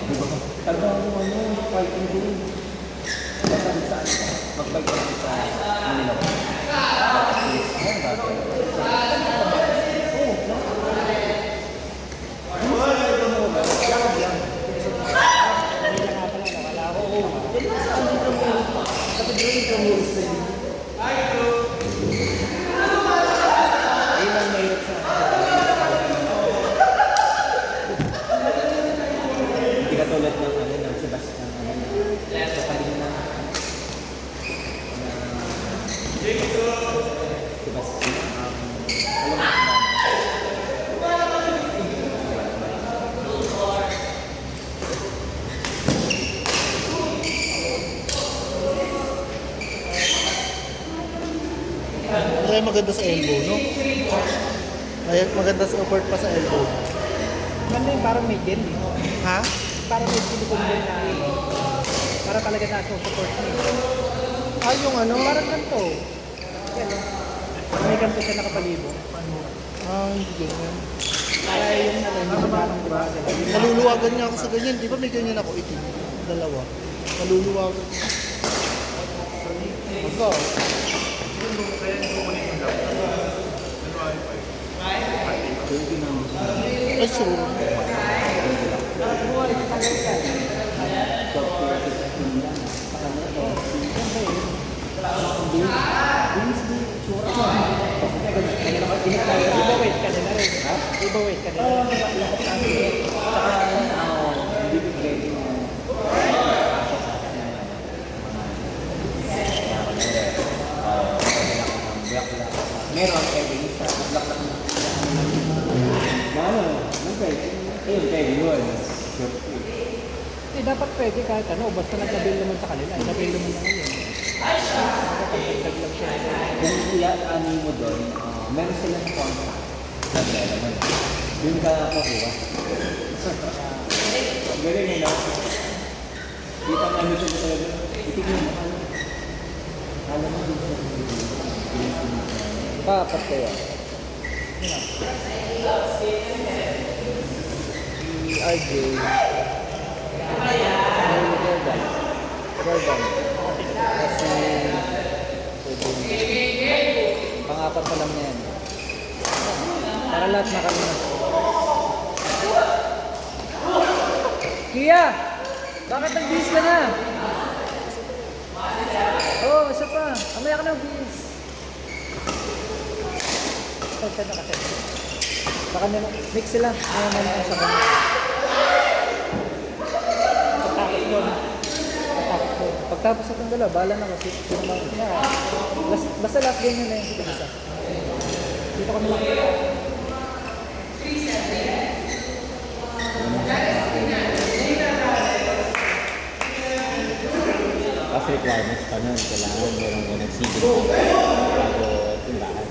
Talaga ano, fighting din. Magbalik sa ano, magbalik sa Manila. Ayun ba? Hindi ka tulad ng ano, ng Sebastian, sa tabi na Sebastian, alam mo Kaya maganda sa elbow, no? Kaya maganda sa upward pa sa elbow. Ano yung parang may gel eh. Ha? Parang may silicone gel na para talaga na support niya. Ah, yung ano? Parang ganito. Yan o. May ganito siya nakapalibo. Ah, hindi ganyan. Kaya yung ano, yung parang grabe. Naluluwagan niya ako sa ganyan. Di ba may ganyan ako itim? Dalawa. Naluluwagan. Ako. Ay, sure. Giveaways ka nila rin. Giveaways ka nila rin. meron pwede sa black na ano, pwede. Ayun, pwede yun. Sure. Eh, dapat pwede kahit ano, basta nag-avail naman sa kanila. Nag-avail naman lang yun. Nakapagdagdag lang siya. Kung ano mo doon, meron silang contract. Nagre-naman. Yun ka makuha. Galing eh, no? Kita nga nito sa talaga. Itignan mo. Alam mo dito sa Papat kaya. RJ. Gordon. Kasi pang-apat pa lang na yan. Para lahat makano na. Kia! Bakit nag-bis ka na? Oo, isa pa. Amaya ka na bis. Pagka na kasi. Baka mix sila. Ayaw na sa kanya. Pagtapos doon. Pagtapos sa itong dalawa, bahala na kasi. Basta last game yun eh. Dito isa. Dito kami makikita. Kasi requirements pa nun. Kailangan meron ko nag-sigil bago tindahan.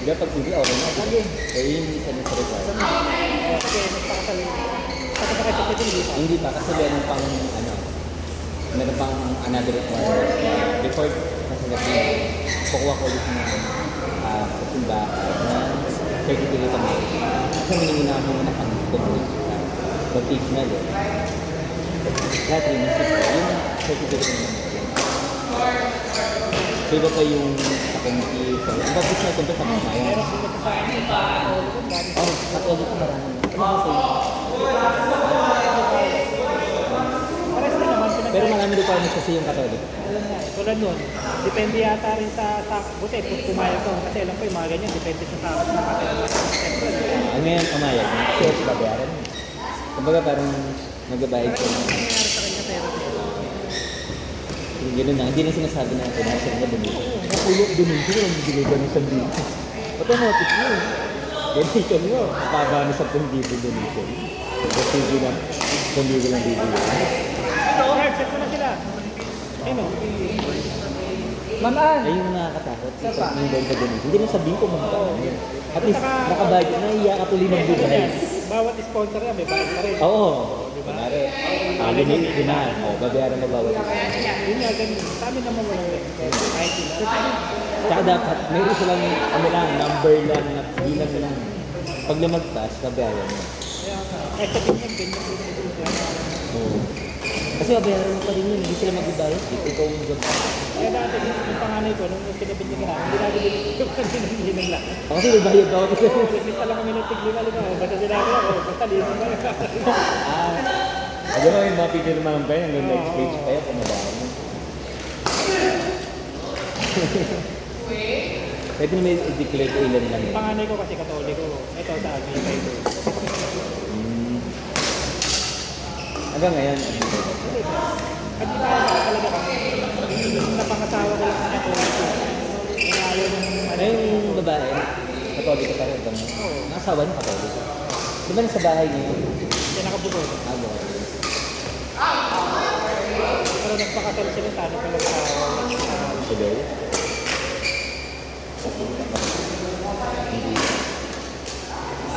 Hindi pag sige, okay na. Eh, yun isa na sa requirements. Kasi nagpakasalin. Kasi pakasakit hindi pa. Hindi pa, kasi meron pang ano, meron pang another requirements na before kasasabihin, kukuha ko ulit ng kasimba na certificate ng kasi minimina mo na pang-vocational eh. Lahat rin yung system, yung certificate ng so iba pa yung sa committee, so iba pa siya ito sa mga yun. Oh, katulad ko marami. Ano ba Pares na naman. pero marami requirements kasi yung Catholic. Tulad nun, depende yata rin sa buti kung pumayag ko. Kasi alam ko yung mga ganyan, depende sa sakot ng Catholic. Ang ngayon pumayag, kasi babayaran mo. Kumbaga parang nagbabayad ko. Nangyayari sa kanya pero Gano'n na, hindi na sinasabi na financial na donation. Nakulot donation, ang bibigay ka ng 1,000. Automatic yun. Donation mo, baba na 10,000 donation. Kasi na, 1,000 lang bibigay. hard set mo na sila. Ayun o. Mamaan. Ay, yung nakakatakot. Yung dahil sa donation. Hindi na sabihin ko mga yun. At least, nakabayad na, iya ka tuloy magbibigay. Bawat sponsor yan, may bayad pa rin. Oo. Kunwari, ganyan yun na. Babayaran na bawat isa. Yun nga, ganun. Sa amin naman walang ganun. Kahit yun. Tsaka dapat, mayroon silang ano lang, number lang, na bilang lang. Pag lumagpas, babayaran mo. Kaya nga, kahit sa ganyan, ganyan din ang ito. Oo. Kasi babayaran mo pa rin yun, hindi sila magbabayad. Ikaw yung job. Kaya dati, yung panganay ko, nung kinabit niya kailangan, hindi natin yung kanina ng lang. Kasi may bayad daw ako. Oo, hindi pala kami nagtiglima, basta sinabi ako, basta lino na. Alam mo yung mga picture naman pa yun, hanggang next page pa yun, pumabahan mo. Pwede na may i-declare ko ilan lang yun. Panganay ko kasi katoliko, ito sa amin, ito. Hanggang ngayon, At di ba talaga kami, yung napangasawa ko lang sa katoliko, inayaw ng ano yung babae? Katoliko pa rin ba mo? Oo. Nakasawa niya katoliko. Di ba nasa bahay niyo? Siya nakabukod. Bukas. Pero nagpakasal sila sa ano pala sa Today? Hindi.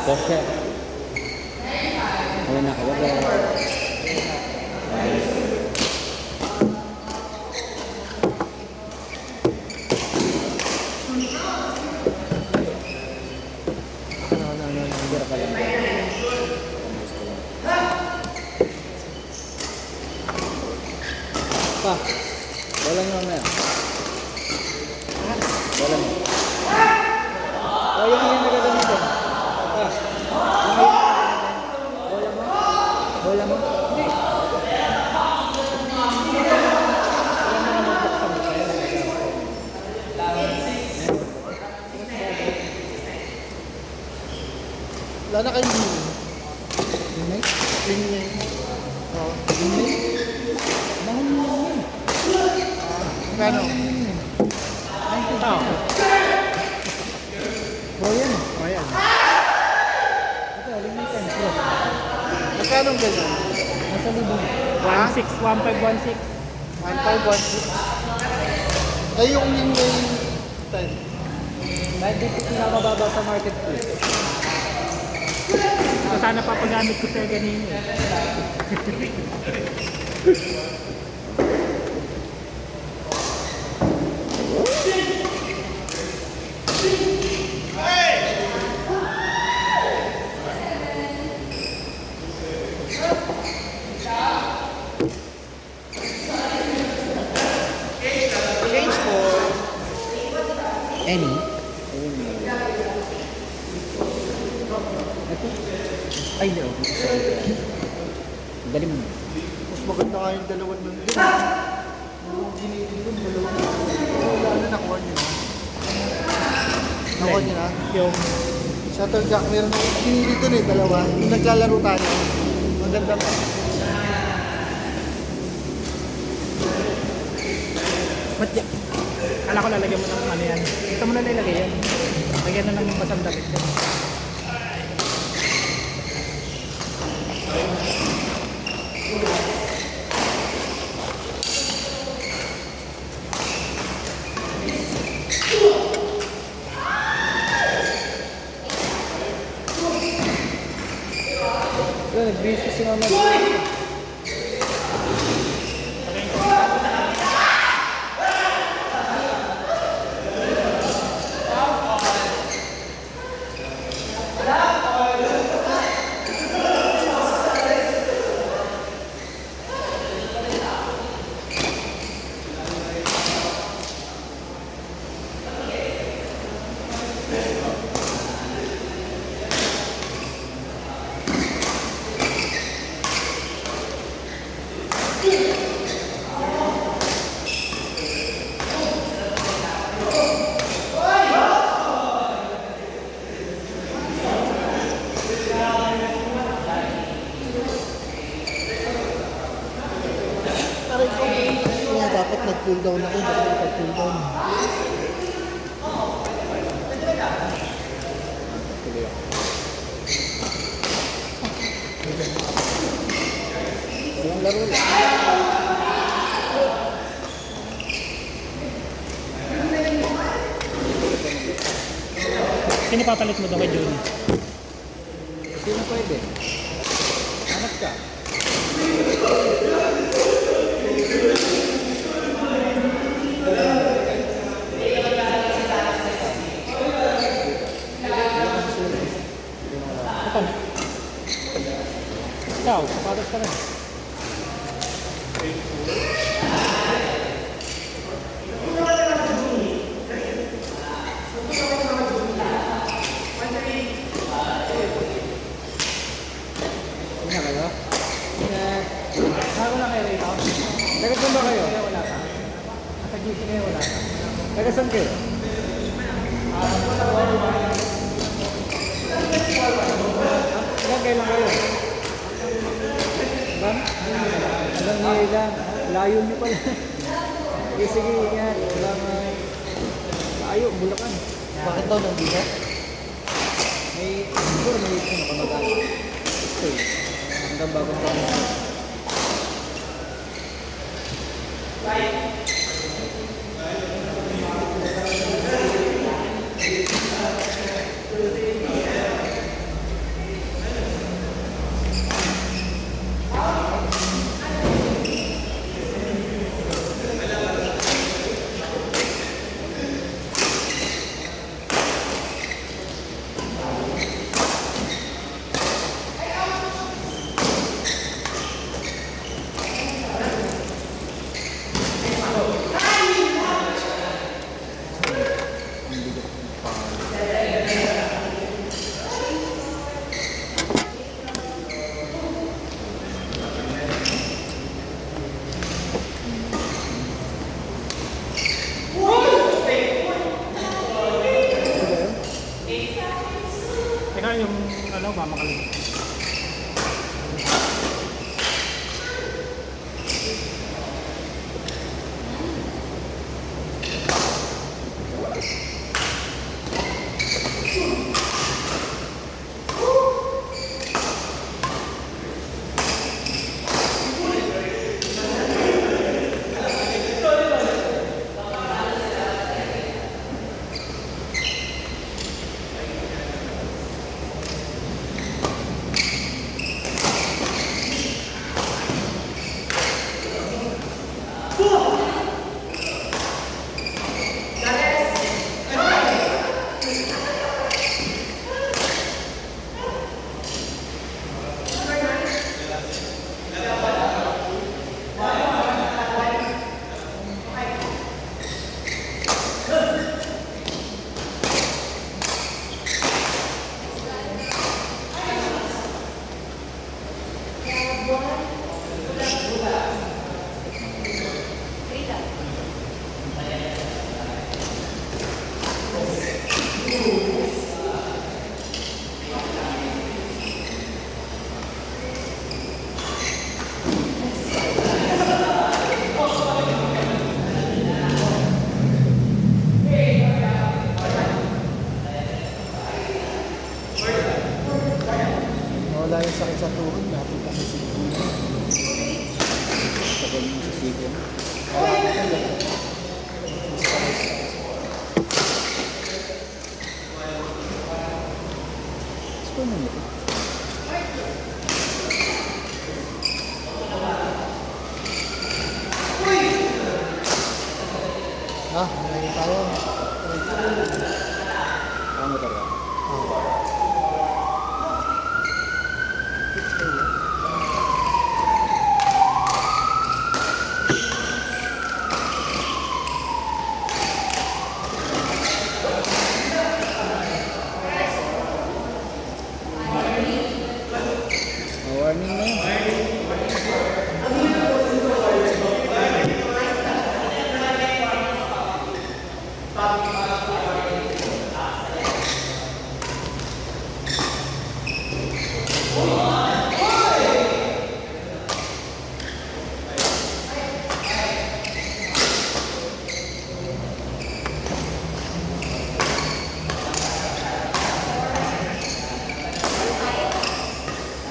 Kasi, wala na kawaga. Hindi ka lang. Pa, wala nga na. Wala na. Oh, yung nagagamit ko. Ah. Bola mo? Bola mo? Hindi. Wala na kayong linya. Linya? Linya. Oo. Linya? Mahal mo yun. Magkano? Tao. Bro yan. Oh, yan. Ito, limited. Magkano ang ganyan? Nasa libong. 1.6, 1.516. 1,516. Ay, yung linya yung 10. Kahit dito pinakamababa sa marketplace. So, sana papagamit ko sa ganun eh. Change po. Any? Ito? Ay, no. Dali mo. Mas maganda nga yung dalawang nun din. Yung ginigil dun, dalawang. Ano, nakuha niyo na? Nakuha niyo na? Yung Shuttlejack, meron akong ginigil dun eh, dalawa. Yung naglalaro tayo. Maganda pa. ba't yan? Kala ko lalagyan mo ng ano yan. Ito mo na nilagay yan. Lagyan na ng basang damit yan. Nag-base ko si mama. Aray ko. Kaya dapat nag-cool down ako. Dapat nag-cool down. Walang laro lang. Sino papalit mo daw kay Johnny? Sino pwede? Hanap ka. Ito na. Ikaw, sapatos ka rin. Hindi na kayo? Ako na kayo rito. Taga saan ba kayo? Wala ka. Sa GC kayo wala ka. Taga saan kayo? Ilan kayo lang kayo? Ba? Hanggang ngayon lang. Layo niyo pala. Sige, sige, ingat. Walang layo, Bulacan. Bakit daw nandito? May, siguro may kamag-anak. Stay. Hanggang bagong taon. Teka yung ano, mamakalim. Wala yung sakit sa tuhod, natin kasi siguro. Tagal mo sa sige. Gusto mo nito? Nalagay tayo. Ang motor ka? Warning na yun.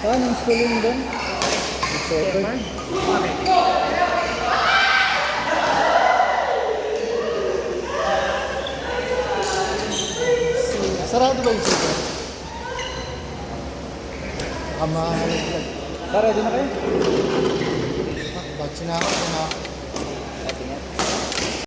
Anong schooling doon? Shepherd. Sarado ba yung sito? Kamahalit lang. Tara, di na kayo? Ba't sinakot na